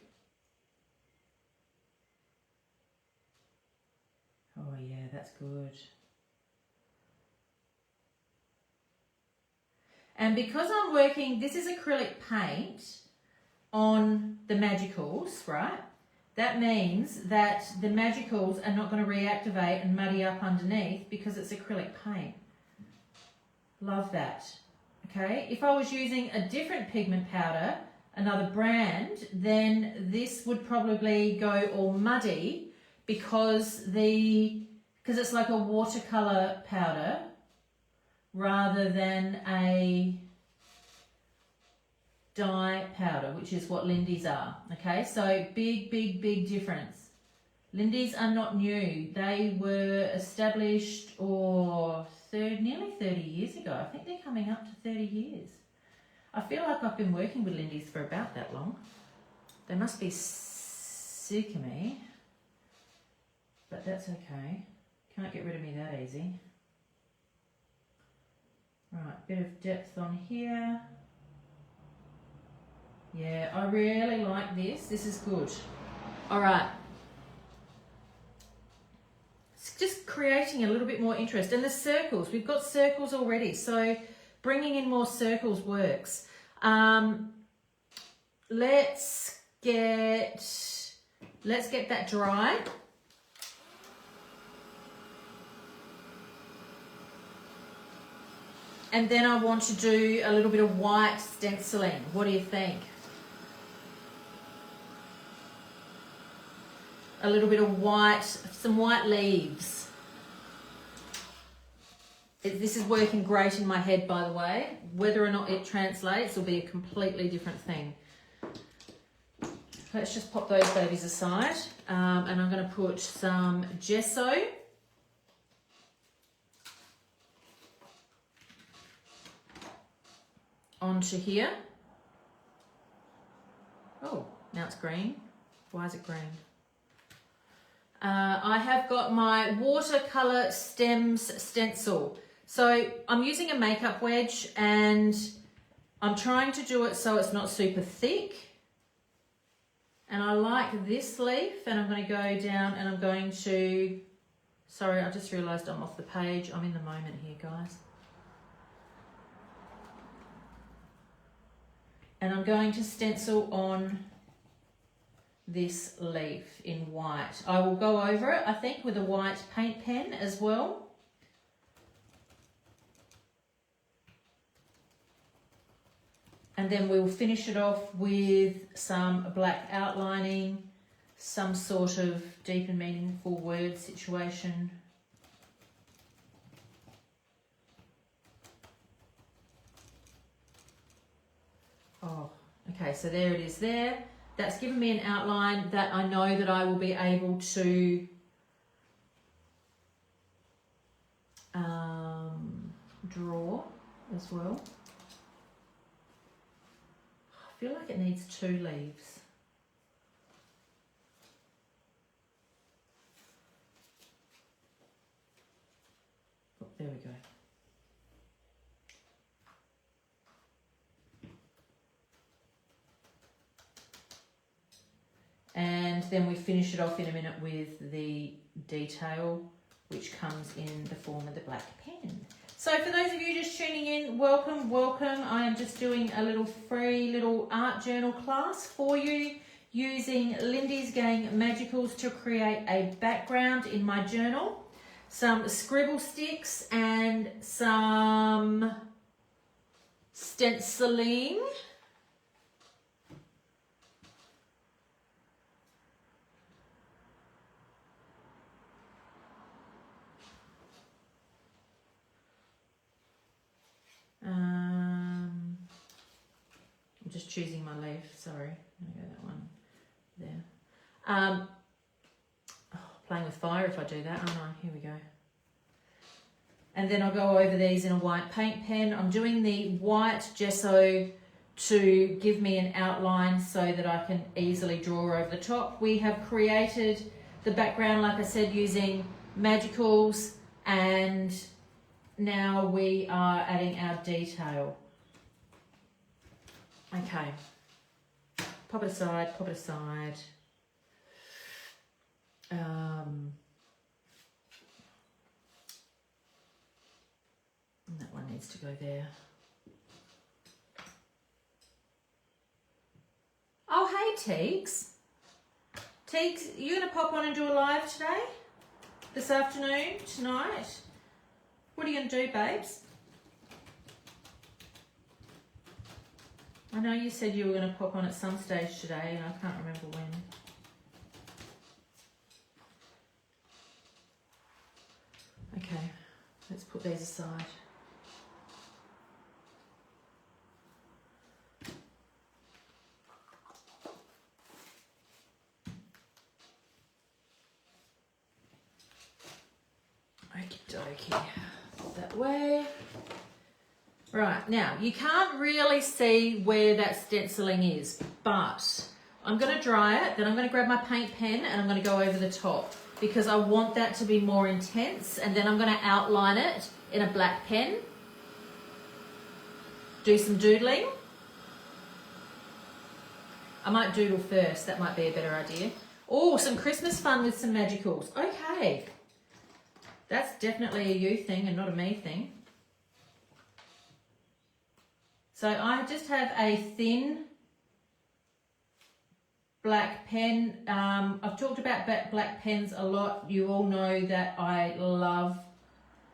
Oh yeah, that's good. And because I'm working, this is acrylic paint on the magicals, right? That means that the magicals are not going to reactivate and muddy up underneath because it's acrylic paint. Love that. Okay, if I was using a different pigment powder, another brand, then this would probably go all muddy because it's like a watercolor powder rather than a dye powder, which is what Lindys are. Okay, so big difference. Lindys are not new. They were established nearly 30 years ago. I think they're coming up to 30 years. I feel like I've been working with Lindys for about that long. They must be sick of me, but that's okay. Can't get rid of me that easy. Right, bit of depth on here. Yeah, I really like this. This is good. All right. It's just creating a little bit more interest. And the circles, we've got circles already. So bringing in more circles works. Let's get that dry. And then I want to do a little bit of white stenciling. What do you think? A little bit of white, some white leaves. This is working great in my head, by the way. Whether or not it translates will be a completely different thing. Let's just pop those babies aside. And I'm going to put some gesso. Onto here. Oh, now it's green. Why is it green? I have got my watercolor stems stencil. So I'm using a makeup wedge and I'm trying to do it so it's not super thick. And I like this leaf, and I'm going to go down and I'm going to, sorry, I just realized I'm off the page. I'm in the moment here, guys. And I'm going to stencil on this leaf in white. I will go over it, I think, with a white paint pen as well. And then we'll finish it off with some black outlining, some sort of deep and meaningful word situation. Oh, okay, so there it is there. That's given me an outline that I know that I will be able to draw as well. I feel like it needs 2 leaves. Oh, there we go. And then we finish it off in a minute with the detail, which comes in the form of the black pen. So for those of you just tuning in, welcome, welcome. I am just doing a little free little art journal class for you using Lindy's Gang Magicals to create a background in my journal, some scribble sticks and some stenciling. I'm just choosing my leaf, sorry. I'm going to go that one there. Playing with fire if I do that, aren't I? Here we go. And then I'll go over these in a white paint pen. I'm doing the white gesso to give me an outline so that I can easily draw over the top. We have created the background, like I said, using Magicals, and now we are adding our detail. Okay, pop it aside, pop it aside. And that one needs to go there. Oh, hey, Teeks. Teeks, you going to pop on and do a live today? This afternoon? Tonight? What are you going to do, babes? I know you said you were going to pop on at some stage today, and I can't remember when. Okay, let's put these aside. Okie dokie, put that way. Right, now you can't really see where that stenciling is, but I'm going to dry it, then I'm going to grab my paint pen and I'm going to go over the top because I want that to be more intense, and then I'm going to outline it in a black pen. Do some doodling. I might doodle first, that might be a better idea. Oh, some Christmas fun with some Magicals. Okay. That's definitely a you thing and not a me thing. So I just have a thin black pen. I've talked about black pens a lot. You all know that I love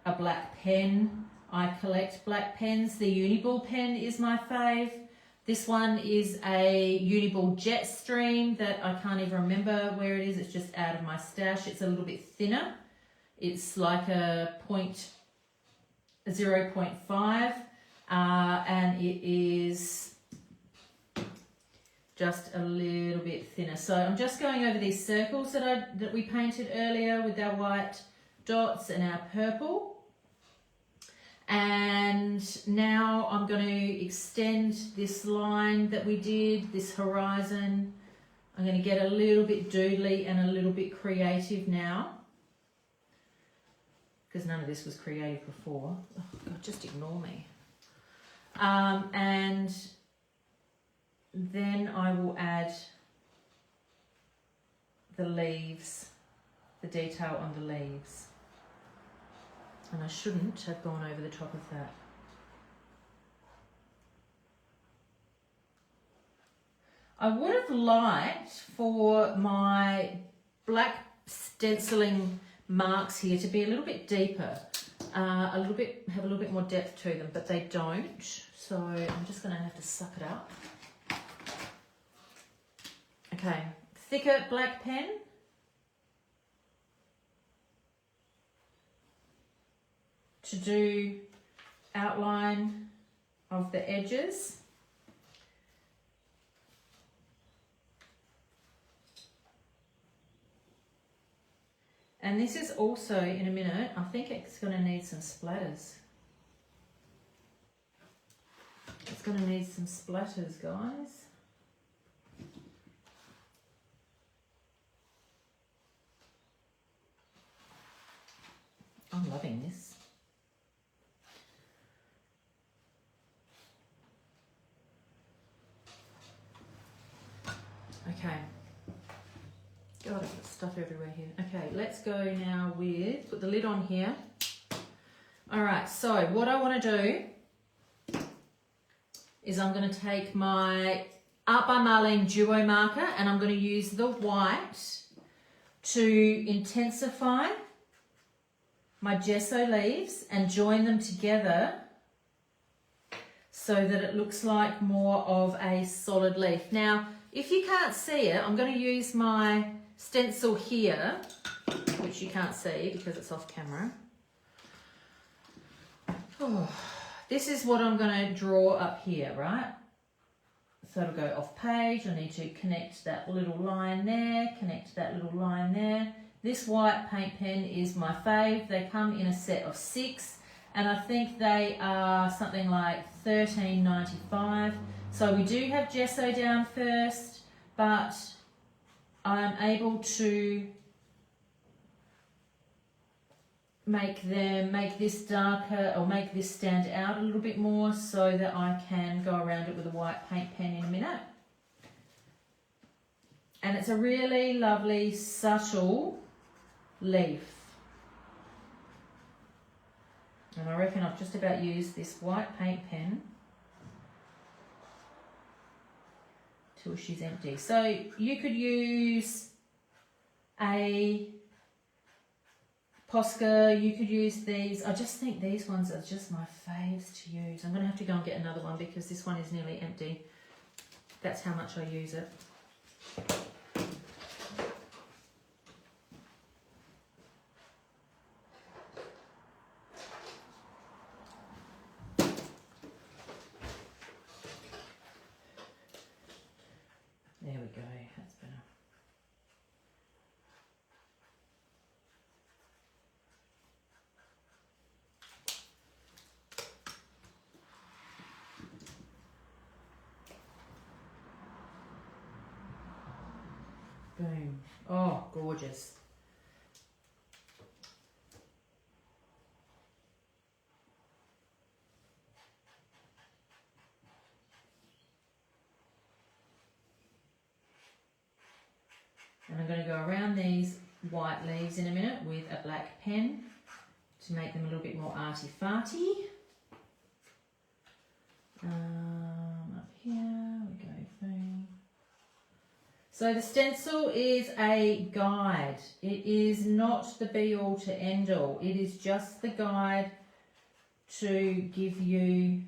a black pen. I collect black pens. The Uniball pen is my fave. This one is a Uniball Jetstream that I can't even remember where it is. It's just out of my stash. It's a little bit thinner. It's like a 0.5 and it is just a little bit thinner. So I'm just going over these circles that we painted earlier with our white dots and our purple. And now I'm going to extend this line that we did, this horizon. I'm going to get a little bit doodly and a little bit creative now, because none of this was creative before. Oh God, just ignore me. And then I will add the leaves, the detail on the leaves. And I shouldn't have gone over the top of that. I would have liked for my black stenciling marks here to be a little bit deeper, have a little bit more depth to them, but they don't. So I'm just going to have to suck it up. Okay, thicker black pen. To do outline of the edges. And this is also, in a minute, I think it's going to need some splatters. It's going to need some splatters, guys. I'm loving this. Okay. God, I've got stuff everywhere here. Okay, let's go now with, put the lid on here. All right, so what I want to do is I'm going to take my Art by Marlene Duo marker and I'm going to use the white to intensify my gesso leaves and join them together so that it looks like more of a solid leaf. Now, if you can't see it, I'm going to use my stencil here, which you can't see because it's off camera. Oh, this is what I'm going to draw up here, right? So it'll go off page. I need to connect that little line there, connect that little line there. This white paint pen is my fave. They come in a set of 6 and I think they are something like $13.95. So we do have gesso down first, but I'm able to make this darker or make this stand out a little bit more so that I can go around it with a white paint pen in a minute. And it's a really lovely, subtle leaf. And I reckon I've just about used this white paint pen till she's empty. So you could use a Posca, you could use these. I just think these ones are just my faves to use. I'm going to have to go and get another one because this one is nearly empty. That's how much I use it. There we go, that's better. Boom. Oh, gorgeous. And I'm going to go around these white leaves in a minute with a black pen to make them a little bit more arty-farty. Up here we go, boom. So the stencil is a guide. It is not the be-all to end-all. It is just the guide to give you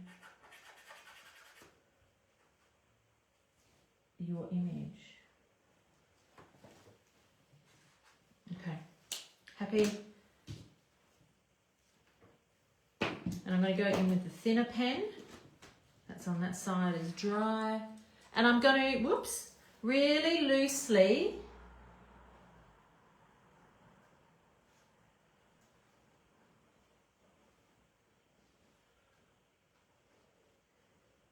your image. Okay, happy? And I'm going to go in with the thinner pen. That's on that side is dry. And I'm going to, whoops, really loosely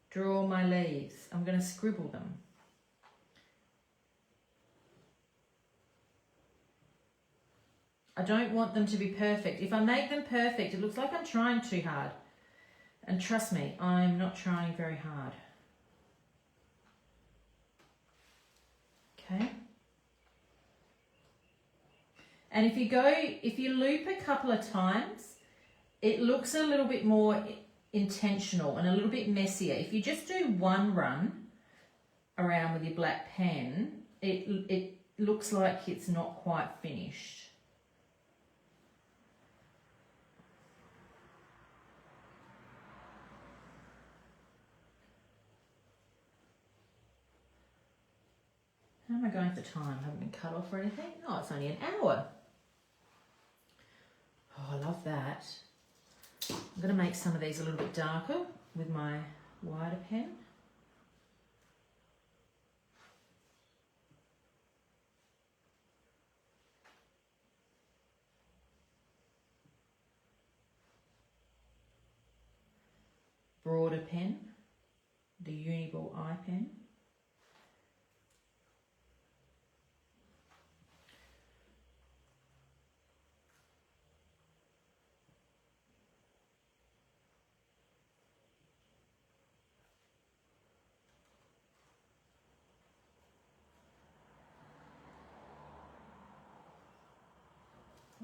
draw my leaves. I'm going to scribble them. I don't want them to be perfect. If I make them perfect, it looks like I'm trying too hard. And trust me, I'm not trying very hard. Okay. And if you loop a couple of times, it looks a little bit more intentional and a little bit messier. If you just do one run around with your black pen, it looks like it's not quite finished. How am I going for time? I haven't been cut off or anything. Oh, it's only an hour. Oh, I love that. I'm going to make some of these a little bit darker with my wider pen. Broader pen, the Uniball eye pen.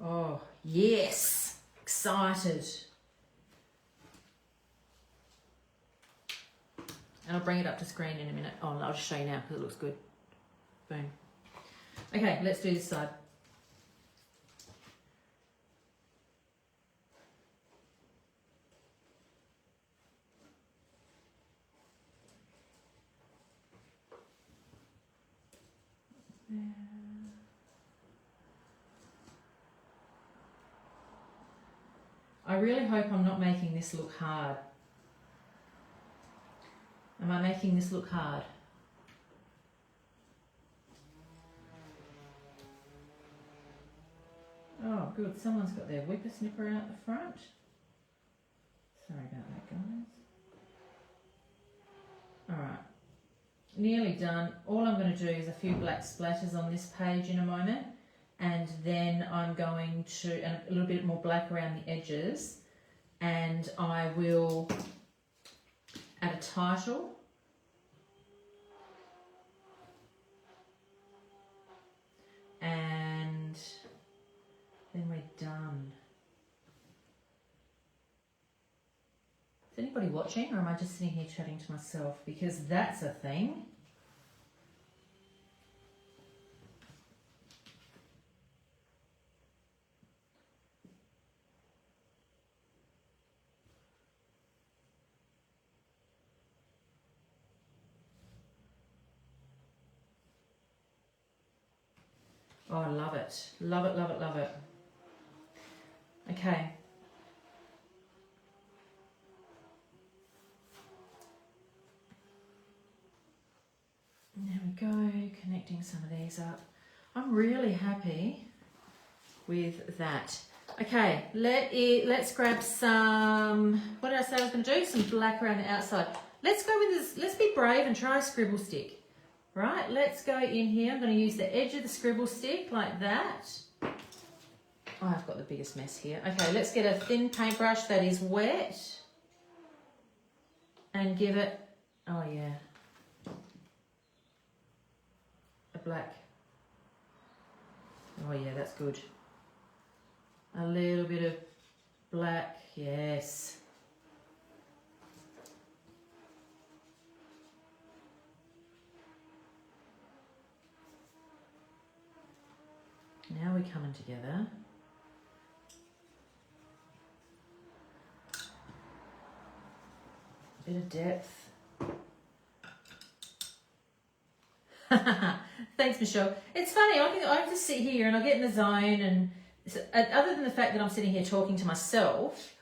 Oh, yes, excited. And I'll bring it up to screen in a minute. Oh, I'll just show you now because it looks good. Boom. Okay, let's do this side. I really hope I'm not making this look hard. Am I making this look hard? Oh, good. Someone's got their whippersnipper out the front. Sorry about that, guys. All right. Nearly done. All I'm going to do is a few black splatters on this page in a moment. And then I'm going to, and a little bit more black around the edges. And I will add a title. And then we're done. Is anybody watching, or am I just sitting here chatting to myself? Because that's a thing. Oh, I love it. Love it, love it, love it. Okay. There we go, connecting some of these up. I'm really happy with that. Okay, let's grab some, what did I say I was going to do? Some black around the outside. Let's go with this, let's be brave and try a scribble stick. Right, let's go in here. I'm going to use the edge of the scribble stick like that. Oh, I've got the biggest mess here. Okay, let's get a thin paintbrush that is wet and give it, oh yeah, a black. Oh yeah, that's good. A little bit of black, yes. Now we're coming together. A bit of depth. Thanks, Michelle. It's funny, I just sit here and I get in the zone, and other than the fact that I'm sitting here talking to myself,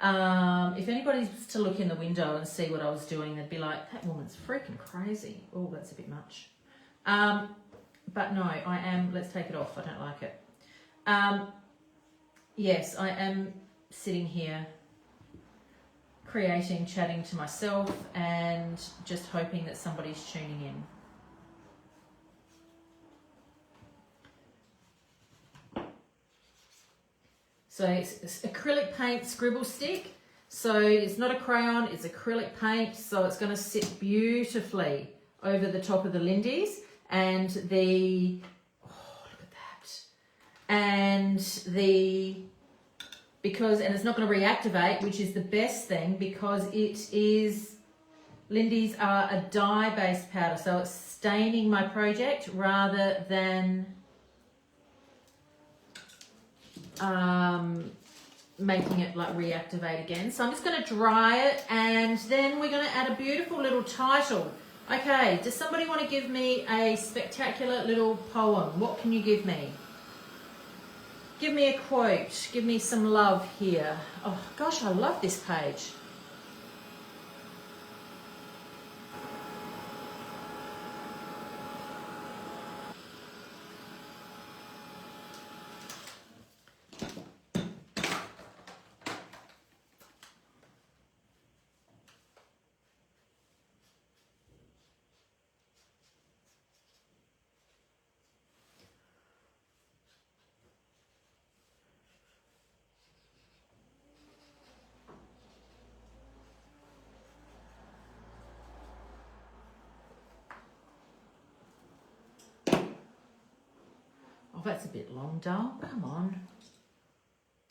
if anybody's to look in the window and see what I was doing, they'd be like, that woman's freaking crazy. Oh, that's a bit much. But no, I am, let's take it off, I don't like it. Yes, I am sitting here creating, chatting to myself and just hoping that somebody's tuning in. So it's acrylic paint scribble stick. So it's not a crayon, it's acrylic paint. So it's going to sit beautifully over the top of the Lindys. And the, oh, look at that. And and it's not going to reactivate, which is the best thing because it is, Lindys are a dye-based powder. So it's staining my project rather than making it like reactivate again. So I'm just going to dry it and then we're going to add a beautiful little title. Okay, does somebody want to give me a spectacular little poem? What can you give me? Give me a quote. Give me some love here. Oh gosh, I love this page. That's a bit long, doll. Come on.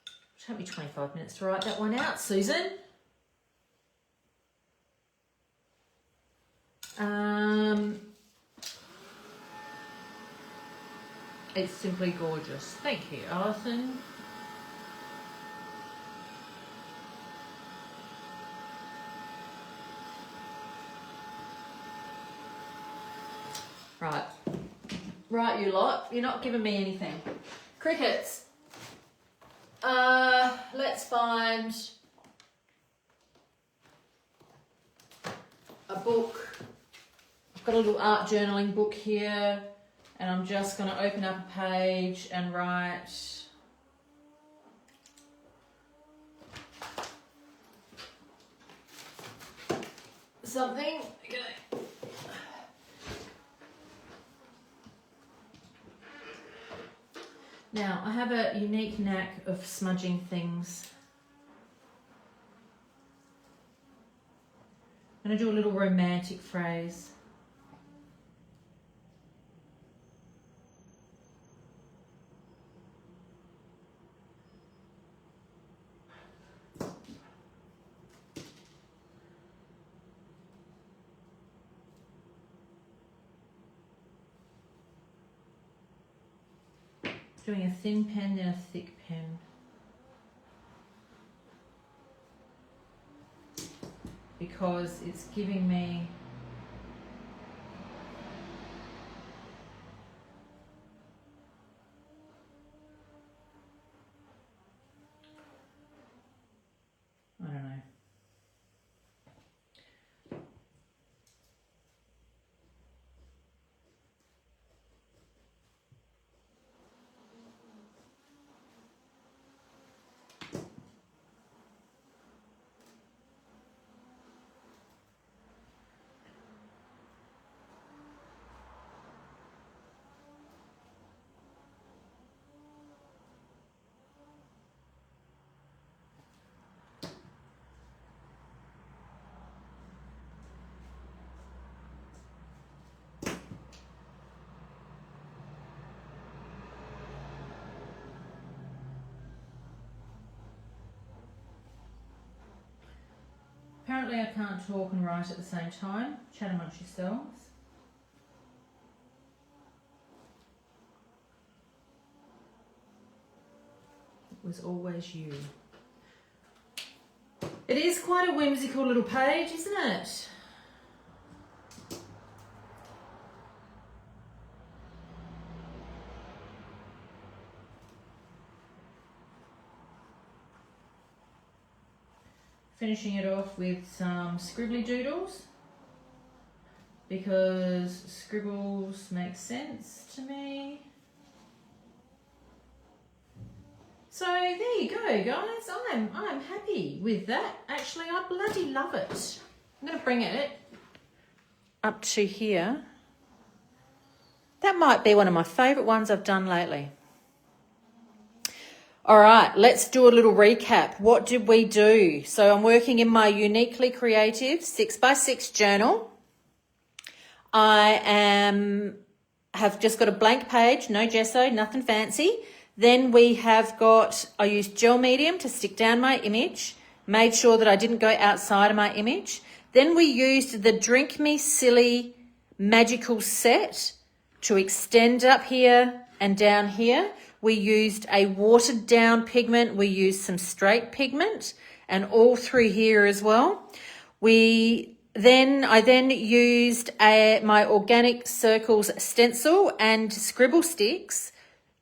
It took me 25 minutes to write that one out, Susan. It's simply gorgeous. Thank you, Alison. Right, you lot. You're not giving me anything. Crickets. Let's find a book. I've got a little art journaling book here, and I'm just going to open up a page and write something. Okay. Now, I have a unique knack of smudging things. I'm going to do a little romantic phrase. Doing a thin pen, then a thick pen. Because it's giving me I don't know. Apparently I can't talk and write at the same time. Chat amongst yourselves. It was always you. It is quite a whimsical little page, isn't it? Finishing it off with some scribbly doodles because scribbles make sense to me. So there you go, guys. I'm happy with that. Actually, I bloody love it. I'm going to bring it up to here. That might be one of my favourite ones I've done lately. All right, let's do a little recap. What did we do? So I'm working in my Uniquely Creative 6x6 journal. I have just got a blank page, no gesso, nothing fancy. Then we have got, I used gel medium to stick down my image, made sure that I didn't go outside of my image. Then we used the Drink Me Silly Magical Set to extend up here and down here. We used a watered down pigment. We used some straight pigment and all through here as well. I then used my Organic Circles stencil and scribble sticks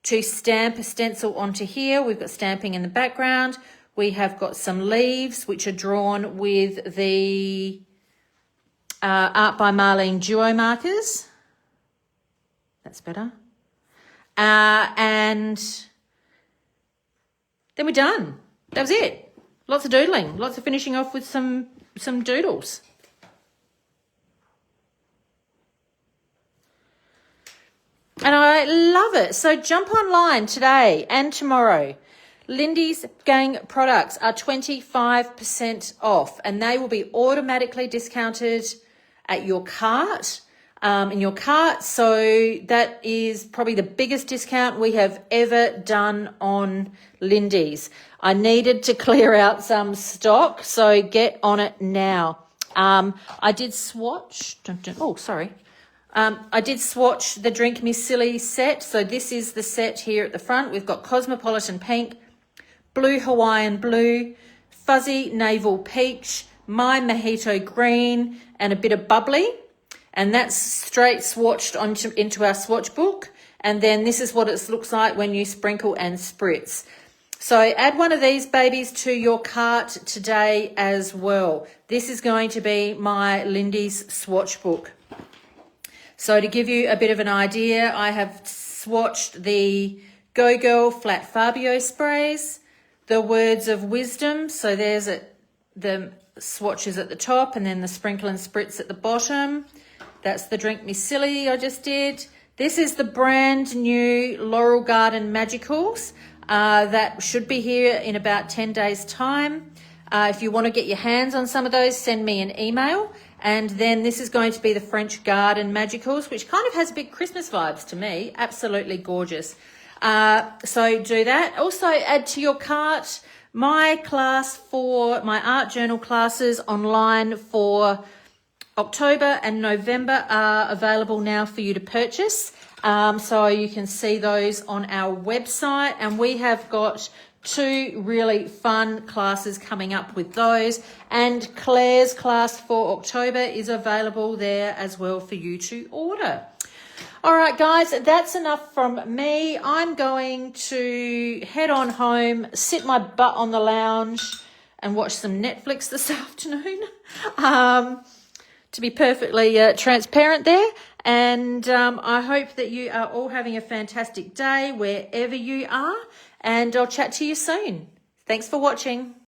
to stamp a stencil onto here. We've got stamping in the background. We have got some leaves which are drawn with the Art by Marlene Duo markers. That's better. And then we're done. That was it. Lots of doodling, lots of finishing off with some doodles. And I love it. So jump online today and tomorrow. Lindy's Gang products are 25% off and they will be automatically discounted at your cart. In your cart. So that is probably the biggest discount we have ever done on Lindy's. I needed to clear out some stock, so get on it now. I did swatch. Oh, sorry. I did swatch the Drink Me Silly set. So this is the set here at the front. We've got Cosmopolitan Pink, Blue Hawaiian Blue, Fuzzy Naval Peach, My Mojito Green, and a bit of bubbly. And that's straight swatched into our swatch book. And then this is what it looks like when you sprinkle and spritz. So add one of these babies to your cart today as well. This is going to be my Lindys swatch book. So to give you a bit of an idea, I have swatched the Go Girl Flat Fabio sprays, the Words of Wisdom. So there's the swatches at the top and then the sprinkle and spritz at the bottom. That's the Drink Me Silly I just did. This is the brand new Laurel Garden Magicals. That should be here in about 10 days time. If you want to get your hands on some of those, send me an email. And then this is going to be the French Garden Magicals, which kind of has big Christmas vibes to me. Absolutely gorgeous. So do that. Also add to your cart my class for my art journal classes online for October and November are available now for you to purchase. So you can see those on our website, and we have got 2 really fun classes coming up with those, and Claire's class for October is available there as well for you to order. All right, guys, that's enough from me. I'm going to head on home, sit my butt on the lounge and watch some Netflix this afternoon. To be perfectly transparent there. And I hope that you are all having a fantastic day wherever you are. And I'll chat to you soon. Thanks for watching.